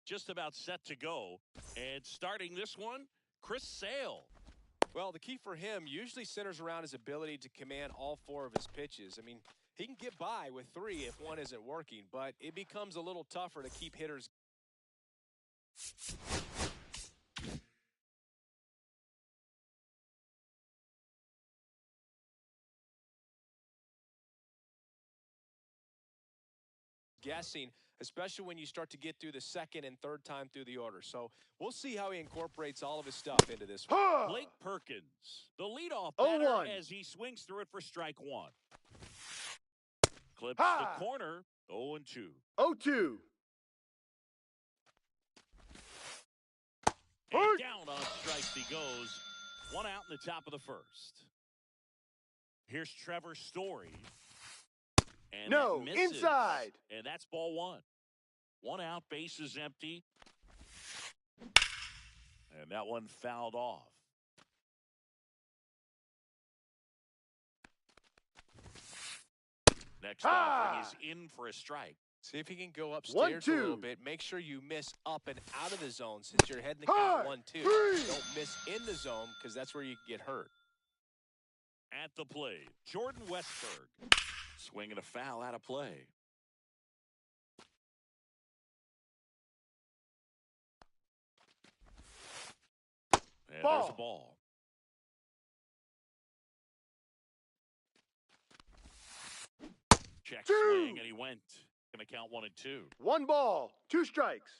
just about set to go. And starting this one, Chris Sale. Well, the key for him usually centers around his ability to command all 4 of his pitches. I mean, he can get by with 3 if one isn't working, but it becomes a little tougher to keep hitters. Guessing, especially when you start to get through the second and third time through the order. So we'll see how he incorporates all of his stuff into this one. Blake Perkins, the leadoff batter as he swings through it for strike 1. Clips the corner, 0-2. 0-2. And down on strikes he goes. 1 out in the top of the first. Here's Trevor Story. And no, inside. And that's ball 1. 1 out, base is empty. And that one fouled off. Next offering is in for a strike. See if he can go upstairs a little bit. Make sure you miss up and out of the zone since you're heading the count 1-2. Don't miss in the zone because that's where you get hurt. At the plate, Jordan Westberg. Swinging a foul out of play. And there's a ball. Check swing, and he went. Going to count 1 and 2. 1 ball, 2 strikes.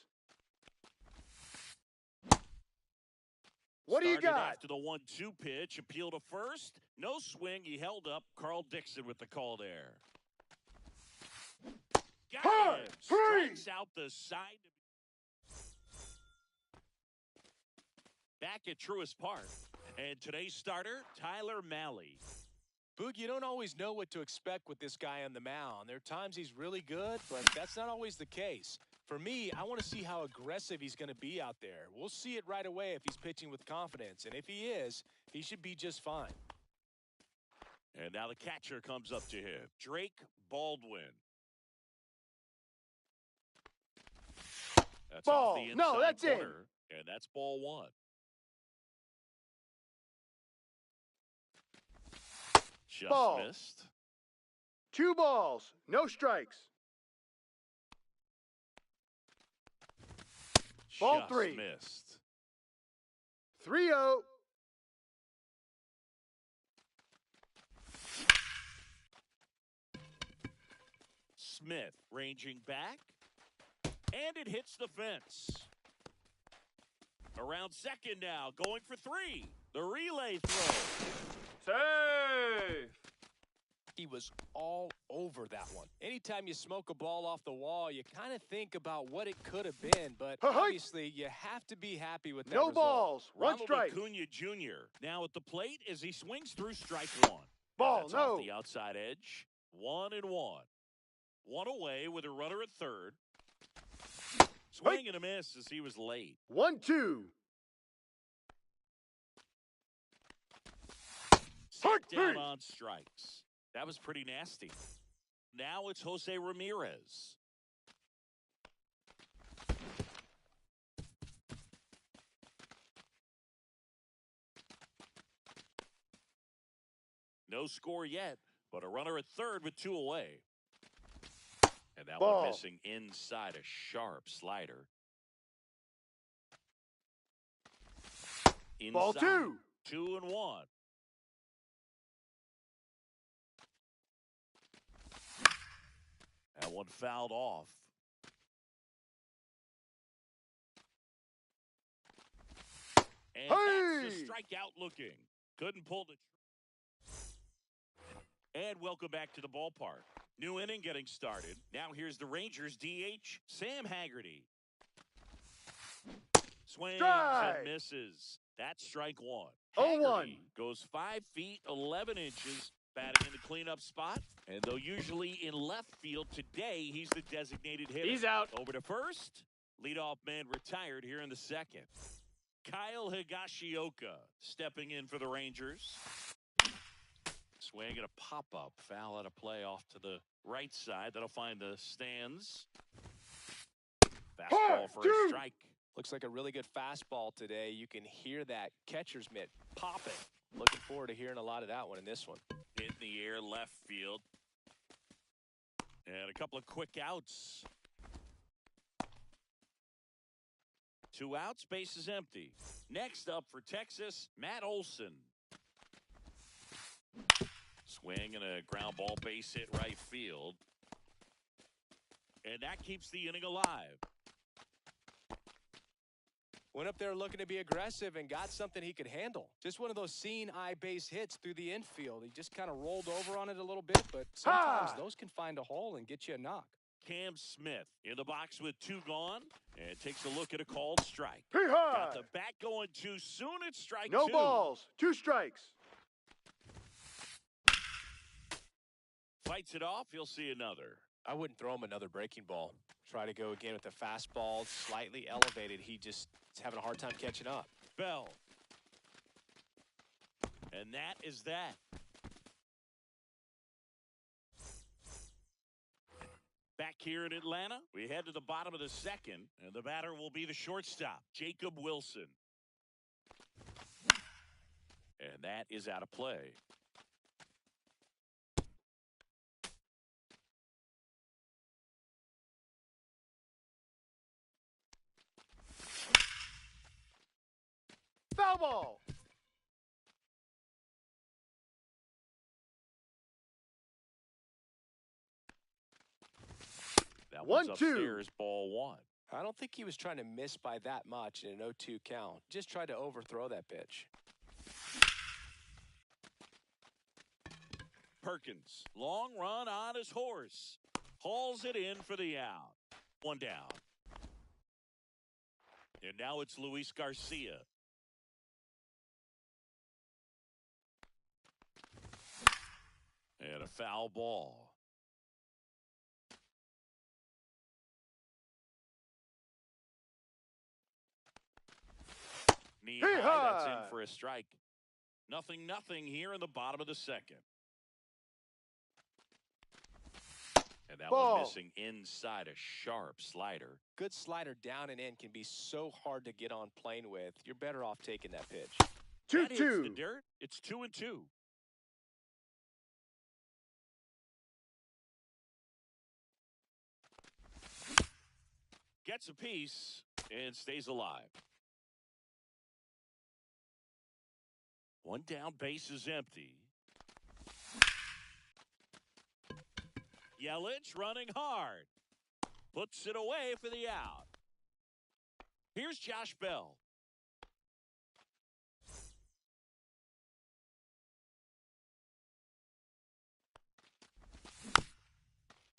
What do you got? After the 1-2 pitch, appeal to first. No swing. He held up. Carl Dixon with the call there. Got him. Strikes out the side. Back at Truist Park. And today's starter, Tyler Mahle. Boog, you don't always know what to expect with this guy on the mound. There are times he's really good, but that's not always the case. For me, I want to see how aggressive he's going to be out there. We'll see it right away if he's pitching with confidence. And if he is, he should be just fine. And now the catcher comes up to him, Drake Baldwin. That's off the inside corner, and that's ball 1. Just missed. 2 balls, no strikes. Ball 3. Missed. 3-0. Smith ranging back. And it hits the fence. Around second now, going for 3. The relay throw. Safe. He was all over that one. Anytime you smoke a ball off the wall, you kind of think about what it could have been, but obviously you have to be happy with that result. Balls, 1 strike. Acuna Jr. now at the plate as he swings through strike 1. Ball, that's off the outside edge. 1-1. 1 away with a runner at third. Swing and a miss as he was late. 1-2. Set down on strikes. That was pretty nasty. Now it's Jose Ramirez. No score yet, but a runner at third with 2 away. And that one missing inside a sharp slider. Inside, ball 2. 2-1. That one fouled off. And that's the strikeout looking. Couldn't pull the. And welcome back to the ballpark. New inning getting started. Now here's the Rangers DH, Sam Haggerty. Swings and misses. That's strike 1. 0-1. Goes 5 feet, 11 inches, batting in the cleanup spot. And though usually in left field, today he's the designated hitter. He's out. Over to first. Leadoff man retired here in the second. Kyle Higashioka stepping in for the Rangers. Swing and a pop-up. Foul out of play off to the right side. That'll find the stands. Fastball for a strike. Looks like a really good fastball today. You can hear that catcher's mitt popping. Looking forward to hearing a lot of that one in this one. In the air, left field. And a couple of quick outs. 2 outs, base is empty. Next up for Texas, Matt Olson. Swing and a ground ball base hit right field. And that keeps the inning alive. Went up there looking to be aggressive and got something he could handle. Just one of those seeing eye base hits through the infield. He just kind of rolled over on it a little bit, but sometimes those can find a hole and get you a knock. Cam Smith in the box with 2 gone and takes a look at a called strike. Hee-haw! Got the bat going too soon. It's strike 2. No balls. 2 strikes. Fights it off. He'll see another. I wouldn't throw him another breaking ball. Try to go again with the fastball, slightly elevated. He just is having a hard time catching up. Bell. And that is that. Back here in Atlanta, we head to the bottom of the second, and the batter will be the shortstop, Jacob Wilson. And that is out of play. Foul ball. That one's 1-2. upstairs, ball 1. I don't think he was trying to miss by that much in an 0-2 count. Just tried to overthrow that pitch. Perkins, long run on his horse. Hauls it in for the out. 1 down. And now it's Luis Garcia. And a foul ball. Knee high, that's in for a strike. 0-0 here in the bottom of the second. And that one missing inside, a sharp slider. Good slider down and in can be so hard to get on plane with. You're better off taking that pitch. 2-2. That hits the dirt. It's 2-2. Gets a piece and stays alive. 1 down, base is empty. Yelich running hard. Puts it away for the out. Here's Josh Bell.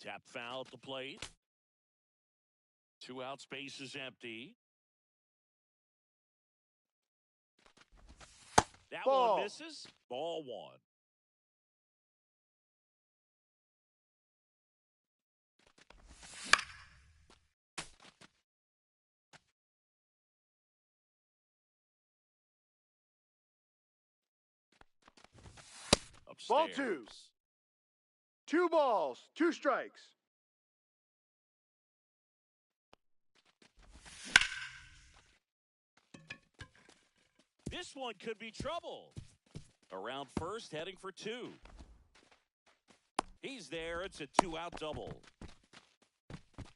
Tap foul at the plate. 2 outs, base is empty. That one misses. Ball 1. Upstairs. Ball 2. 2 balls, 2 strikes. This one could be trouble. Around first, heading for 2. He's there. It's a 2-out double.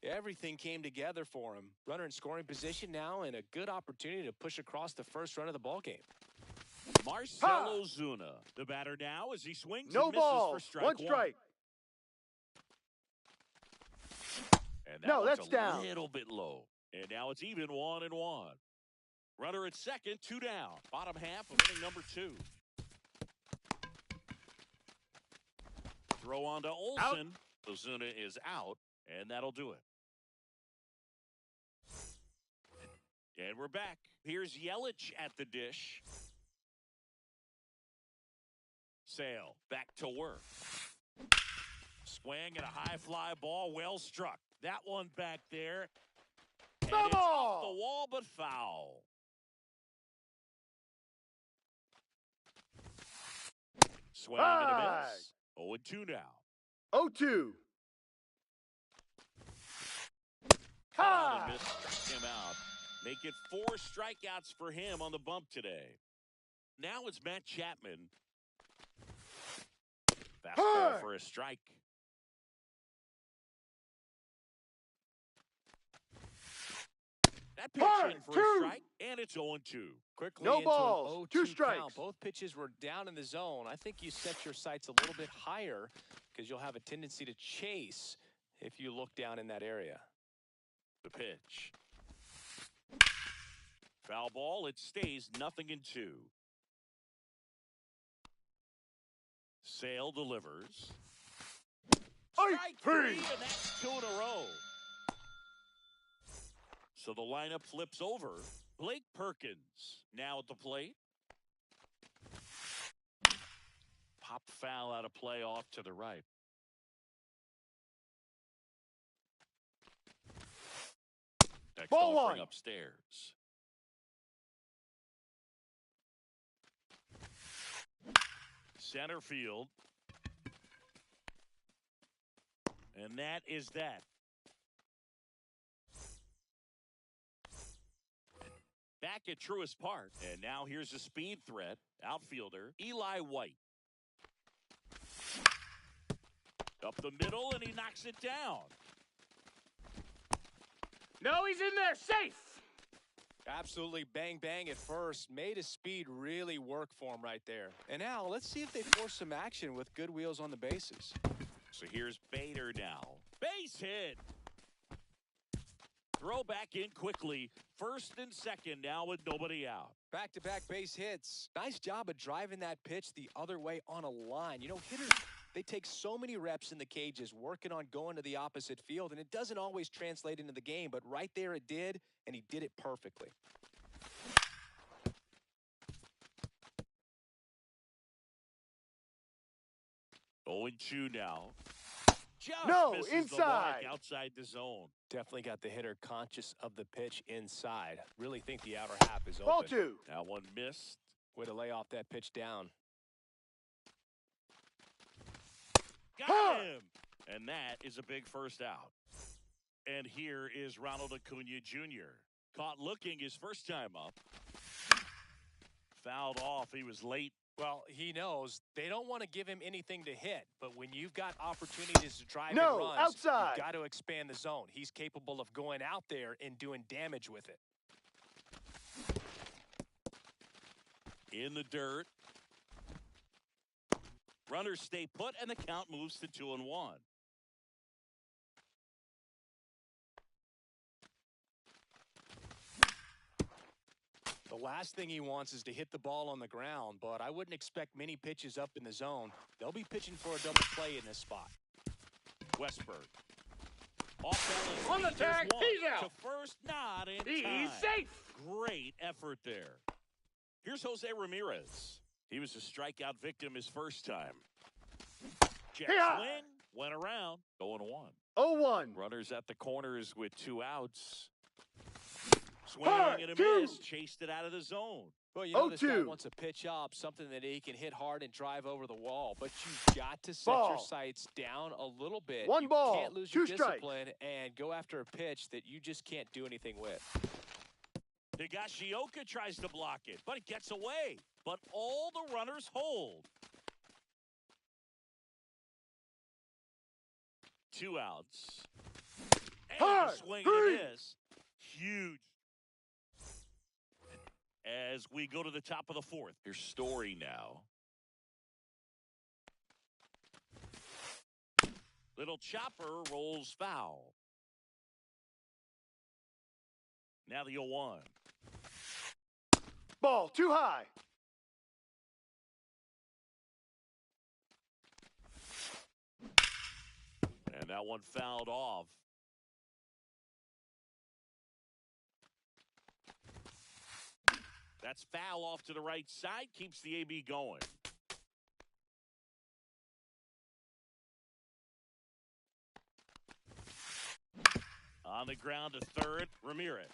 Everything came together for him. Runner in scoring position now and a good opportunity to push across the first run of the ballgame. Marcell Ozuna, the batter now as he swings No and misses balls, for strike 1 strike. And that No, one's that's a down. little bit low. And now it's even 1-1. Runner at second, 2 down. Bottom half of inning number 2. Throw on to Olson. Ozuna is out, and that'll do it. And we're back. Here's Yelich at the dish. Sale back to work. Swing and a high fly ball, well struck. That one back there. And it's off the wall, but foul. Swing and a miss. 0-2 now. 0-2. Caught and missed, struck him out. Make it 4 strikeouts for him on the bump today. Now it's Matt Chapman. Fastball for a strike. That pitch in for a strike, and it's 0-2. Quickly No into balls, an 2 0-2 strikes. count. Both pitches were down in the zone. I think you set your sights a little bit higher because you'll have a tendency to chase if you look down in that area. The pitch. Foul ball. It stays 0-2. Sale delivers. Strike 3, and that's 2 in a row. So the lineup flips over. Blake Perkins now at the plate. Pop foul out of play off to the right. Next Ball offering 1. upstairs. Center field. And that is that. Back at Truist Park. And now here's a speed threat. Outfielder Eli White. Up the middle, and he knocks it down. No, he's in there. Safe. Absolutely bang bang at first. Made his speed really work for him right there. And now let's see if they force some action with good wheels on the bases. So here's Bader now. Base hit. Throw back in quickly. First and second now with nobody out. Back-to-back base hits. Nice job of driving that pitch the other way on a line. You know, hitters, they take so many reps in the cages working on going to the opposite field, and it doesn't always translate into the game, but right there it did, and he did it perfectly. Oh, 0-2 now. Just No, misses inside. the mark outside the zone. Definitely got the hitter conscious of the pitch inside. Really think the outer half is open. Ball 2. That one missed. Way to lay off that pitch down. Got him. And that is a big first out. And here is Ronald Acuna Jr. Caught looking his first time up. Fouled off. He was late. Well, he knows they don't want to give him anything to hit, but when you've got opportunities to drive No, and runs, outside. you've got to expand the zone. He's capable of going out there and doing damage with it. In the dirt. Runners stay put, and the count moves to 2-1. The last thing he wants is to hit the ball on the ground, but I wouldn't expect many pitches up in the zone. They'll be pitching for a double play in this spot. Westberg. Off On the tag, he's out. To first, not in He's time. safe. Great effort there. Here's Jose Ramirez. He was a strikeout victim his first time. Jet swing, went around, 0-1. 0-1. Runners at the corners with 2 outs. Swing Hard, and a two. miss, chased it out of the zone. Well, you know this guy 0-2. wants a pitch up, something that he can hit hard and drive over the wall. But you've got to set your Ball. sights down a little bit. 1 you ball, can't lose 2 your strikes. discipline and go after a pitch that you just can't do anything with. Higashioka tries to block it, but it gets away. But all the runners hold. 2 outs. And Hard, a swing three. and a miss. Huge. As we go to the top of the 4th, here's Story now. Little chopper rolls foul. Now the 0-1. Ball too high. And that one fouled off. That's foul off to the right side. Keeps the AB going. On the ground to third, Ramirez.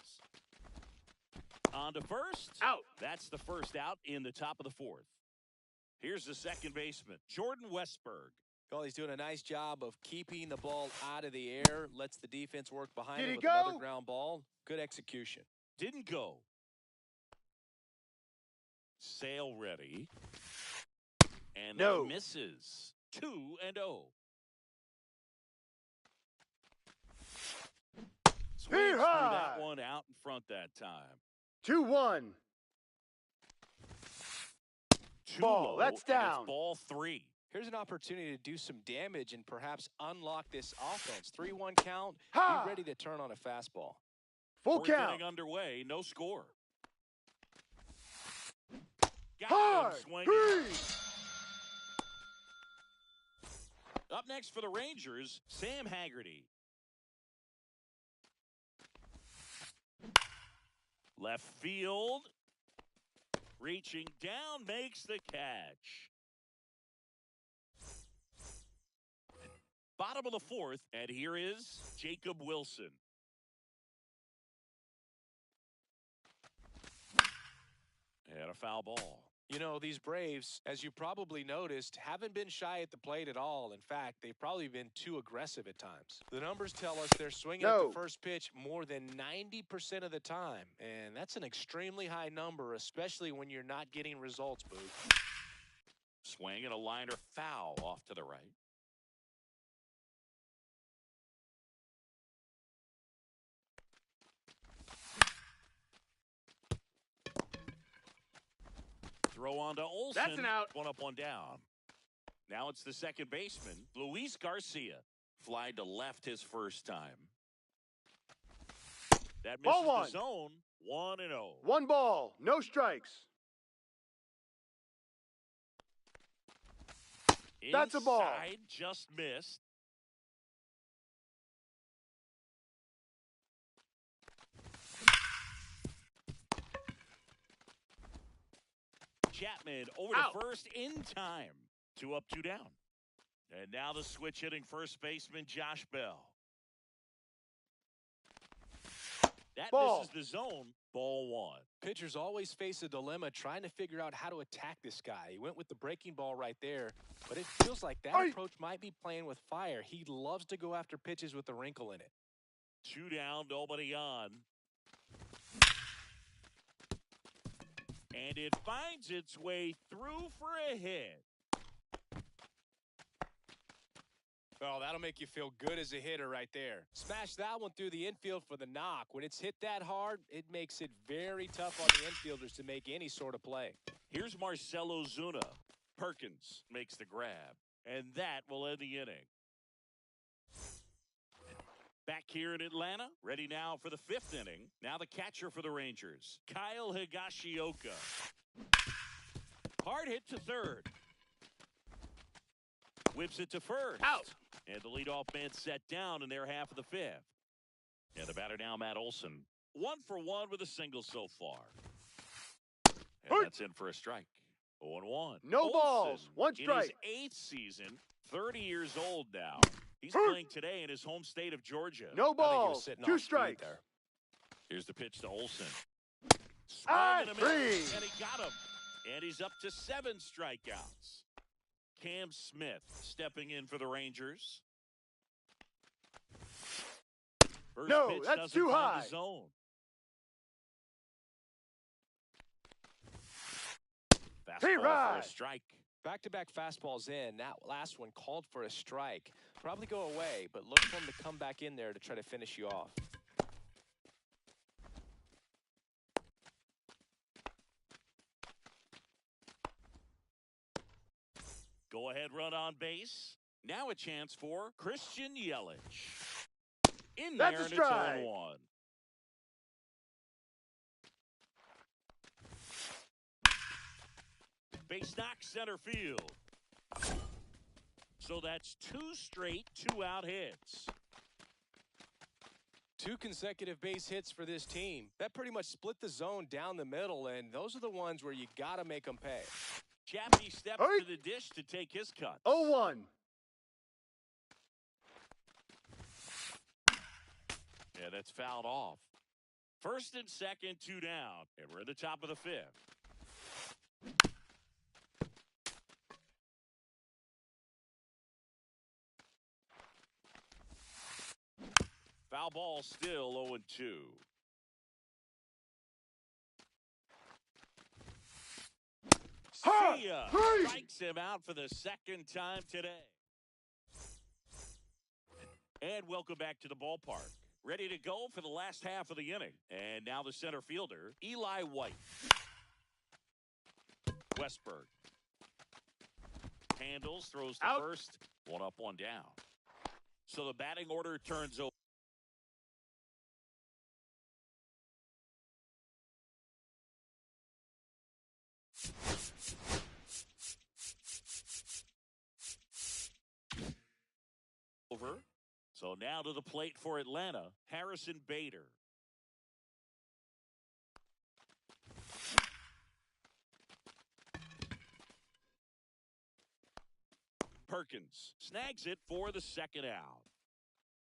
On to first. Out. That's the first out in the top of the 4th. Here's the second baseman, Jordan Westberg. Well, he's doing a nice job of keeping the ball out of the air, lets the defense work behind Did him he with another go? ground ball. Good execution. Didn't go. Sail ready. And No. that misses. 2-0. Swings threw that one out in front that time. 2-1. Ball, that's down. It's ball 3. Here's an opportunity to do some damage and perhaps unlock this offense. 3-1 count. Ha! Be ready to turn on a fastball. Full Fourth count. inning underway. No score. Got Hard. him swinging. Three. Up next for the Rangers, Sam Haggerty. Left field. Reaching down, makes the catch. Bottom of the fourth, and here is Jacob Wilson. And a foul ball. You know, these Braves, as you probably noticed, haven't been shy at the plate at all. In fact, they've probably been too aggressive at times. The numbers tell us they're swinging at the first pitch more than 90% of the time. And that's an extremely high number, especially when you're not getting results, Boo. Swing and a liner foul off to the right. Throw on to Olsen. That's an out. One up, one down. Now it's the second baseman, Luis Garcia. Flied to left his first time. That misses the zone. 1-0. 1 ball, no strikes. That's a ball. Inside, just missed. Chapman over to first in time. 2 up, 2 down. And now the switch hitting first baseman Josh Bell. That misses the zone. Ball 1. Pitchers always face a dilemma trying to figure out how to attack this guy. He went with the breaking ball right there, but it feels like that approach might be playing with fire. He loves to go after pitches with a wrinkle in it. 2 down, nobody on. And it finds its way through for a hit. Oh, that'll make you feel good as a hitter right there. Smash that one through the infield for the knock. When it's hit that hard, it makes it very tough on the infielders to make any sort of play. Here's Marcell Ozuna. Perkins makes the grab. And that will end the inning. Back here in Atlanta, ready now for the 5th inning. Now the catcher for the Rangers, Kyle Higashioka. Hard hit to third. Whips it to first. Out. And the leadoff man set down in their half of the 5th. And the batter now, Matt Olson. 1 for 1 with a single so far. And that's in for a strike. 0-1. No Olsen, balls. 1 strike. In his 8th season, 30 years old now. He's playing today in his home state of Georgia. No balls. 2 strikes. There. Here's the pitch to Olsen. And and he got him. And he's up to 7 strikeouts. Cam Smith stepping in for the Rangers. First pitch that's doesn't too find high. the zone. Fastball for a strike. Back-to-back fastballs in. That last one called for a strike. Probably go away, but look for him to come back in there to try to finish you off. Go ahead run on base. Now a chance for Christian Yelich. In That's there, a and strike. it's 0-1. Base knock center field. So that's 2 straight 2-out hits. 2 consecutive base hits for this team. That pretty much split the zone down the middle, and those are the ones where you got to make them pay. Chappie steps to the dish to take his cut. 0-1. Yeah, that's fouled off. First and second, 2 down. And we're at the top of the 5th. Foul ball still 0-2. See ya. Strikes him out for the second time today. And welcome back to the ballpark. Ready to go for the last half of the inning. And now the center fielder, Eli White. Westberg. Handles, throws to Out. first. One up, one down. So the batting order turns over. So now to the plate for Atlanta, Harrison Bader. Perkins snags it for the second out.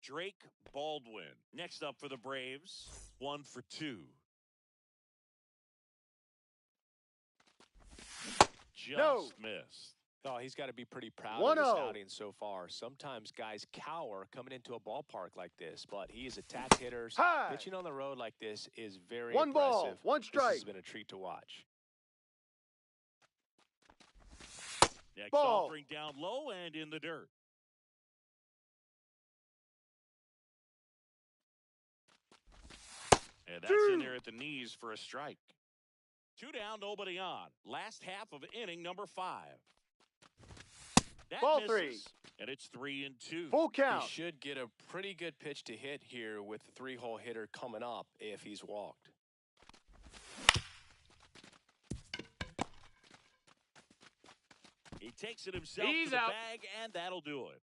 Drake Baldwin next up for the Braves, 1-for-2. Just missed. Oh, he's got to be pretty proud of this 1-0. outing so far. Sometimes guys cower coming into a ballpark like this, but he is attack hitters. High. Pitching on the road like this is very One impressive. ball, one strike. This has been a treat to watch. Next Ball. offering down low and in the dirt. And that's in there at the knees for a strike. 2 down, nobody on. Last half of inning number 5. That Ball misses, 3. and it's 3-2. Full count. He should get a pretty good pitch to hit here with the 3-hole hitter coming up if he's walked. He takes it himself He's to the out. bag, and that'll do it.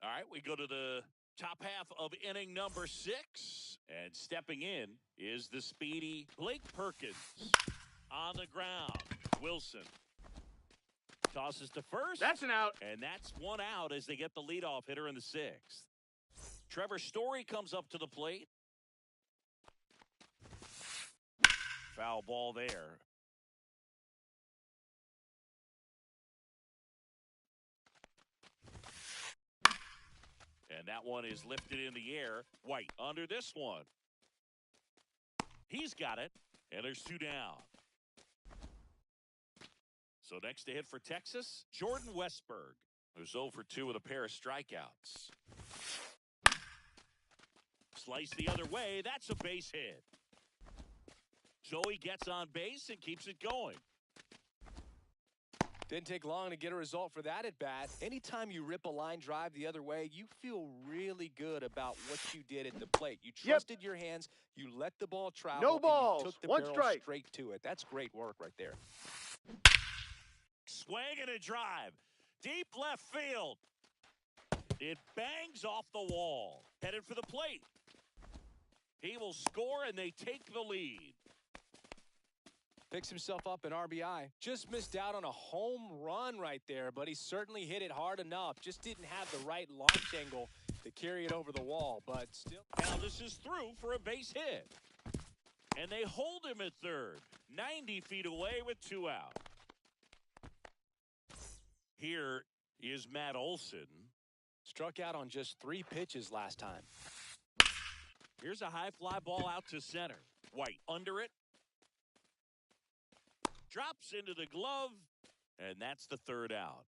All right, we go to the top half of inning number 6. And stepping in is the speedy Blake Perkins. On the ground, Wilson tosses to first. That's an out. And that's one out as they get the leadoff hitter in the 6th. Trevor Story comes up to the plate. Foul ball there. And that one is lifted in the air. White under this one. He's got it. And there's 2 down. So next to hit for Texas, Jordan Westberg, who's 0-for-2 with a pair of strikeouts. Slice the other way. That's a base hit. So he gets on base and keeps it going. Didn't take long to get a result for that at bat. Anytime you rip a line drive the other way, you feel really good about what you did at the plate. You trusted your hands, you let the ball travel, No balls, and you took the one barrel strike. straight to it. That's great work right there. Swing and a drive. Deep left field. It bangs off the wall. Headed for the plate. He will score, and they take the lead. Picks himself up an RBI. Just missed out on a home run right there, but he certainly hit it hard enough. Just didn't have the right launch angle to carry it over the wall, but still. Now this is through for a base hit. And they hold him at third. 90 feet away with 2 out. Here is Matt Olson. Struck out on just 3 pitches last time. Here's a high fly ball out to center. White under it. Drops into the glove, and that's the 3rd out.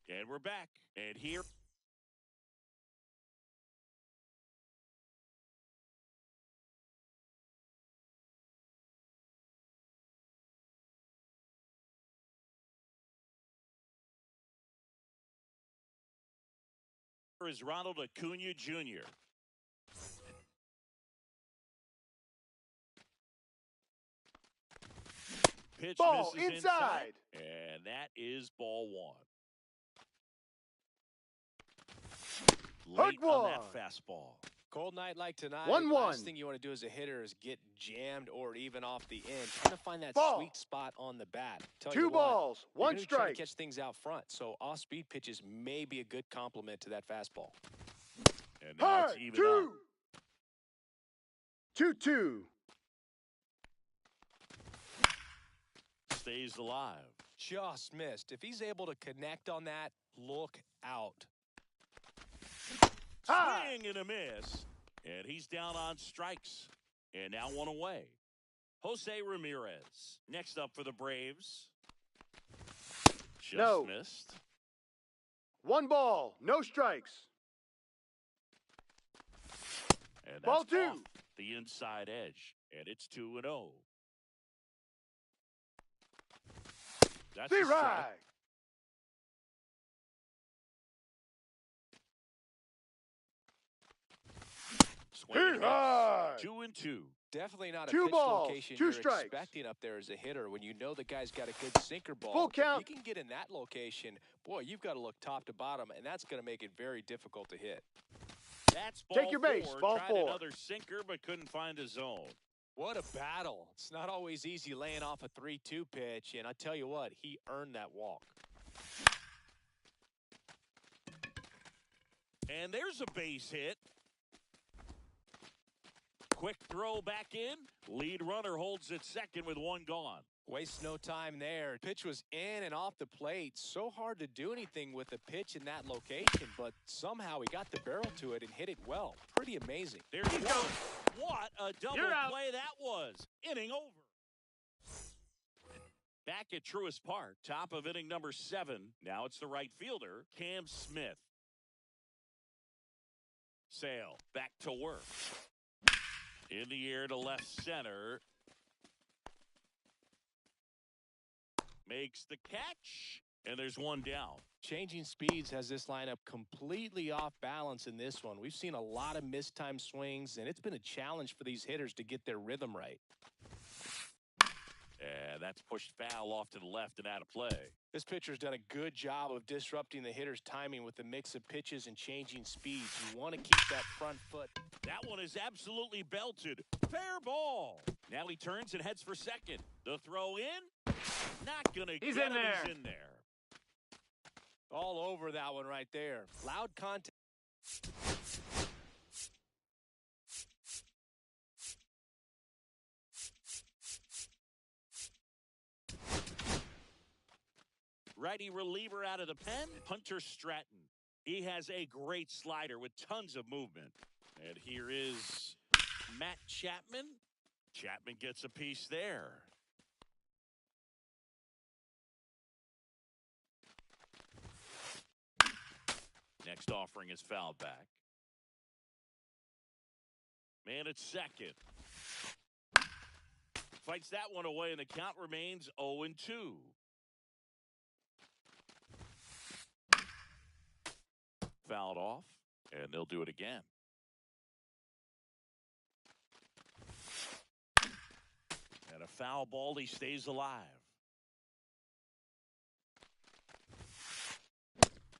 And we're back. And here. Is Ronald Acuna Jr. Pitch Ball misses inside. And that is ball 1. Late Hook on that one. fastball. Cold night like tonight, 1-1. last thing you want to do as a hitter is get jammed or even off the end. Trying to find that Ball. sweet spot on the bat. Tell 2 you what, balls, you're 1 gonna try to strike. catch things out front, so off-speed pitches may be a good complement to that fastball. And now Hard, it's even 2. up. 2-2. Stays alive. Just missed. If he's able to connect on that, look out. Swing and a miss. And he's down on strikes. And now one away. Jose Ramirez. Next up for the Braves. Just missed. 1 ball, no strikes. And that's Ball 2. off the inside edge. And it's 2-0. That's Be a strike. right. Swing and Right. miss. 2-2. Definitely not a 2 pitch balls, location 2 you're strikes. expecting up there as a hitter when you know the guy's got a good sinker ball. Full count. If you can get in that location, boy, you've got to look top to bottom, and that's going to make it very difficult to hit. That's ball Take your base, 4. ball Tried 4. another sinker, but couldn't find a zone. What a battle. It's not always easy laying off a 3-2 pitch, and I tell you what, he earned that walk. And there's a base hit. Quick throw back in. Lead runner holds at second with 1 gone. Wastes no time there. Pitch was in and off the plate. So hard to do anything with a pitch in that location, but somehow he got the barrel to it and hit it well. Pretty amazing. There you go. What a double play that was. Inning over. Back at Truist Park, top of inning number 7. Now it's the right fielder, Cam Smith. Sale back to work. In the air to left center. Makes the catch, and there's 1 down. Changing speeds has this lineup completely off balance in this one. We've seen a lot of mistimed swings, and it's been a challenge for these hitters to get their rhythm right. And that's pushed foul off to the left and out of play. This pitcher's done a good job of disrupting the hitter's timing with a mix of pitches and changing speeds. You want to keep that front foot. That one is absolutely belted. Fair ball. Now he turns and heads for second. The throw in. Not going to get him. He's in there. All over that one right there. Loud contact. Righty reliever out of the pen, Hunter Stratton. He has a great slider with tons of movement. And here is Matt Chapman. Chapman gets a piece there. Next offering is fouled back. Man at second. Fights that one away, and the count remains 0-2. Fouled off, and they'll do it again. And a foul ball, he stays alive.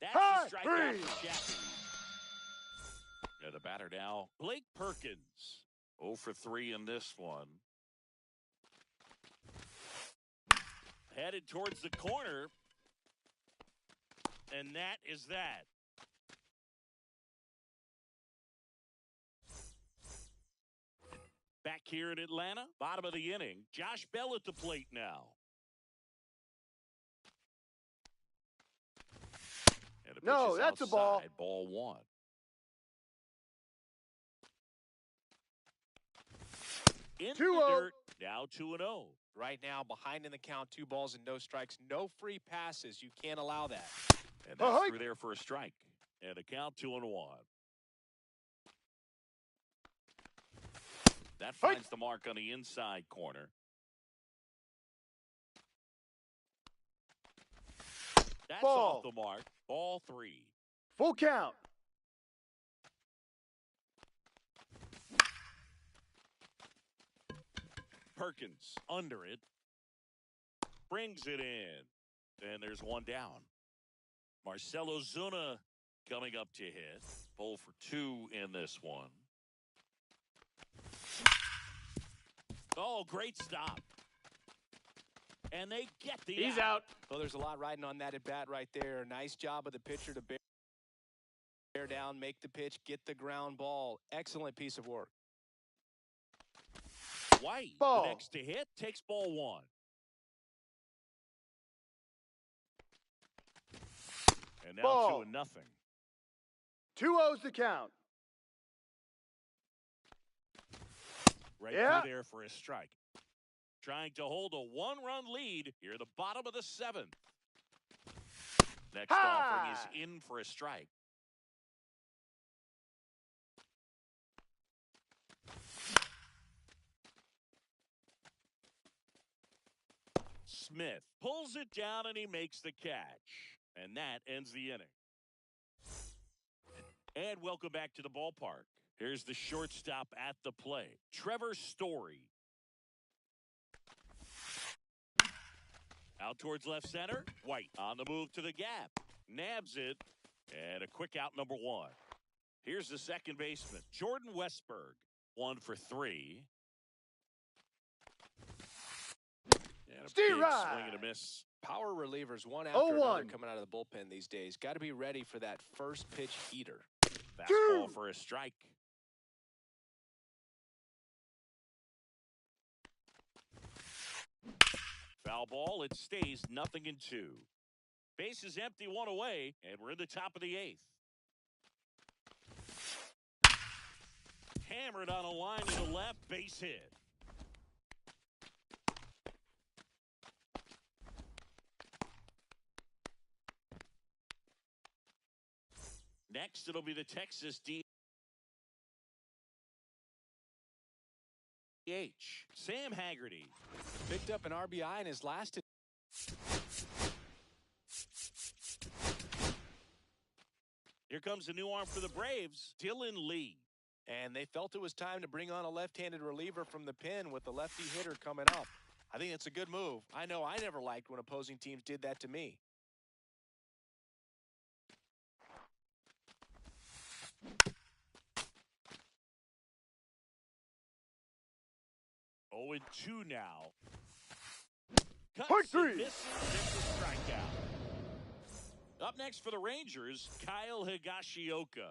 That's the strikeout for Chapman. And the batter now, Blake Perkins. 0 for 3 in this one. Headed towards the corner. And that is that. Back here in Atlanta, bottom of the inning, Josh Bell at the plate now. And the pitch is that's a ball. outside, ball 1. In the 2-0. dirt, now 2-0. Right now, behind in the count, 2 balls and no strikes, no free passes. You can't allow that. And that's through there for a strike. And a count 2-1. That finds the mark on the inside corner. That's off the mark. Ball 3. Full count. Perkins under it. Brings it in. And there's 1 down. Marcelo Zuna coming up to hit. 0 for 2 in this one. Oh, great stop. And they get the He's out. Well, there's a lot riding on that at bat right there. Nice job of the pitcher to bear down, make the pitch, get the ground ball. Excellent piece of work. White, Ball. the next to hit, takes ball 1. And now Ball. 2-0. 2-0's the count. Right Yeah. through there for a strike. Trying to hold a one-run lead here at the bottom of the 7th. Next offering is in for a strike. Smith pulls it down and he makes the catch. And that ends the inning. And welcome back to the ballpark. Here's the shortstop at the plate, Trevor Story. Out towards left center. White on the move to the gap. Nabs it. And a quick out, number 1. Here's the second baseman, Jordan Westberg. 1 for 3. And a big swing and a miss. Power relievers one after another coming out of the bullpen these days. Got to be ready for that first pitch heater. Fastball for a strike. Foul ball. It stays 0-2. Base is empty, 1 away, and we're in the top of the 8th. Hammered on a line to the left, base hit. Next, it'll be the Texas DH, Sam Haggerty. Picked up an RBI in his last. Here comes a new arm for the Braves, Dylan Lee. And they felt it was time to bring on a left-handed reliever from the pen with the lefty hitter coming up. I think it's a good move. I know I never liked when opposing teams did that to me. Oh, and 2 now. Point 3. Misses, gets a strikeout. Up next for the Rangers, Kyle Higashioka.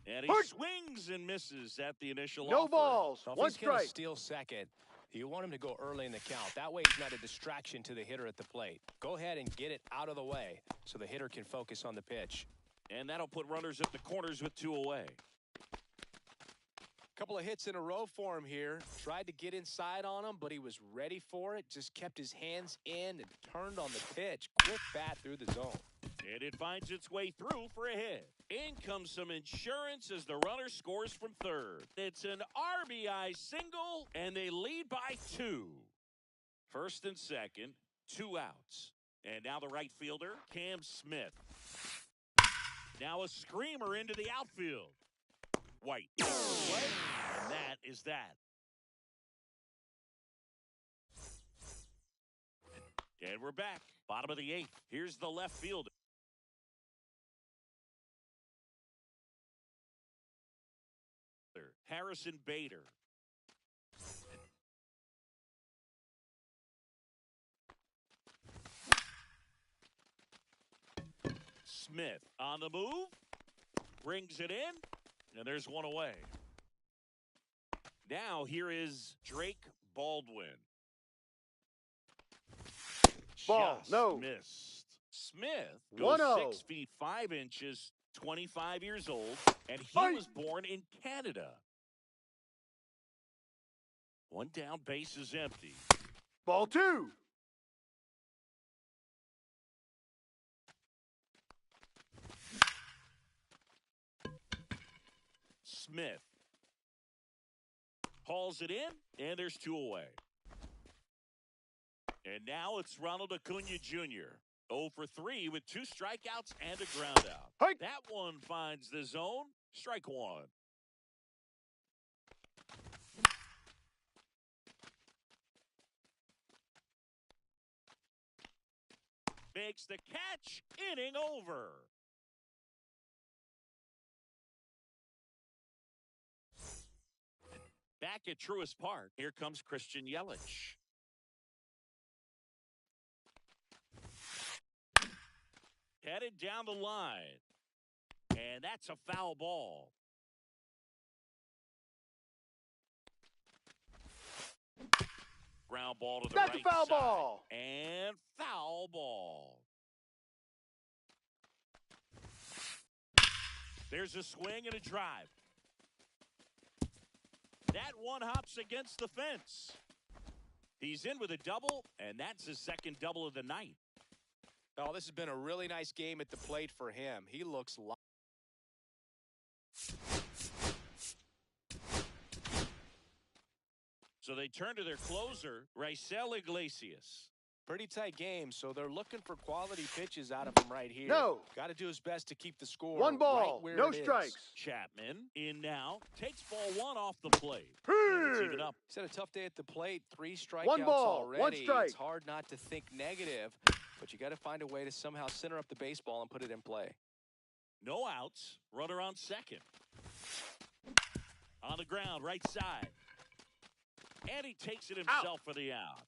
And he swings and misses at the initial No offer. balls. So if 1 he's gonna strike. steal second, you want him to go early in the count. That way he's not a distraction to the hitter at the plate. Go ahead and get it out of the way so the hitter can focus on the pitch. And that'll put runners at the corners with 2 away. Couple of hits in a row for him here. Tried to get inside on him, but he was ready for it. Just kept his hands in and turned on the pitch. Quick bat through the zone. And it finds its way through for a hit. In comes some insurance as the runner scores from third. It's an RBI single, and they lead by 2. First and second, 2 outs. And now the right fielder, Cam Smith. Now a screamer into the outfield. White. And that is that. And we're back. Bottom of the 8th. Here's the left fielder, Harrison Bader. Smith on the move. Brings it in. And there's 1 away. Now here is Drake Baldwin. Ball. Just No. missed. Smith goes 1-0. 6 feet 5 inches, 25 years old, and he Fight. was born in Canada. 1 down, base is empty. Ball 2. Smith hauls it in, and there's 2 away. And now it's Ronald Acuna Jr. 0 for 3 with 2 strikeouts and a ground out. Hey. That one finds the zone. Strike 1. Makes the catch. Inning over. Back at Truist Park, here comes Christian Yelich. Headed down the line. And that's a foul ball. Ground ball to the That's right a foul side. ball. And foul. foul ball. There's a swing and a drive. That one hops against the fence. He's in with a double, and that's his second double of the night. Oh, this has been a really nice game at the plate for him. He looks live. So they turn to their closer, Raisel Iglesias. Pretty tight game, so they're looking for quality pitches out of him right here. No. Got to do his best to keep the score. One ball, right where no it is. strikes. Chapman in now, takes ball one off the plate. And it's even up. He's had a tough day at the plate. 3 strikeouts One ball, already. one strike. It's hard not to think negative, but you got to find a way to somehow center up the baseball and put it in play. No outs, runner on second. On the ground, right side. And he takes it himself for the out.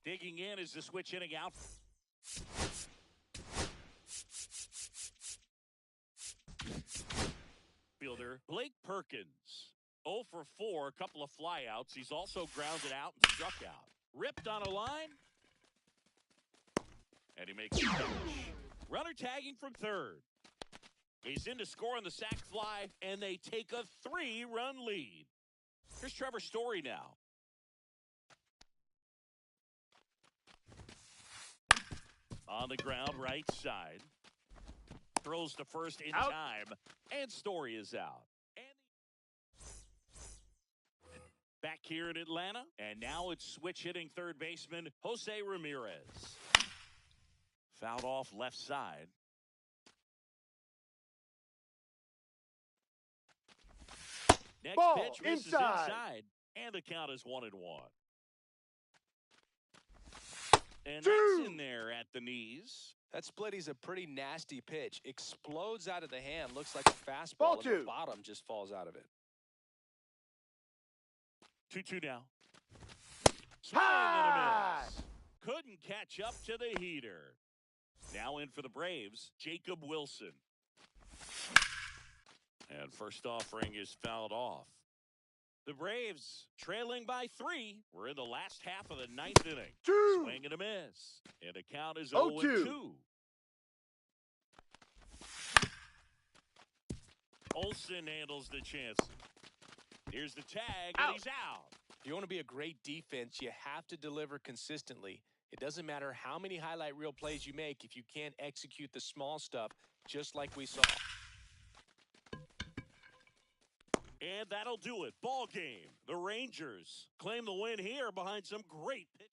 Digging in is the switch hitting out. Fielder Blake Perkins. 0 for 4, a couple of flyouts. He's also grounded out and struck out. Ripped on a line. And he makes a catch. Runner tagging from third. He's in to score on the sac fly, and they take a 3-run lead. Here's Trevor Story now. On the ground, right side. Throws to first in time, and Story is out. And back here in Atlanta, and now it's switch hitting third baseman Jose Ramirez. Fouled off left side. Next Ball pitch misses inside, and the count is 1-1. And that's in there at the knees. That splitty's a pretty nasty pitch. Explodes out of the hand. Looks like a fastball. Ball and 2. the bottom just falls out of it. 2-2 now. Swing and a miss. Couldn't catch up to the heater. Now in for the Braves, Jacob Wilson. And first offering is fouled off. The Braves trailing by 3. We're in the last half of the 9th inning. 2. Swing and a miss. And the count is 0-2. 0-2. Olsen handles the chance. Here's the tag, and he's out. If you want to be a great defense, you have to deliver consistently. It doesn't matter how many highlight reel plays you make if you can't execute the small stuff, just like we saw. And that'll do it. Ball game. The Rangers claim the win here behind some great pitching.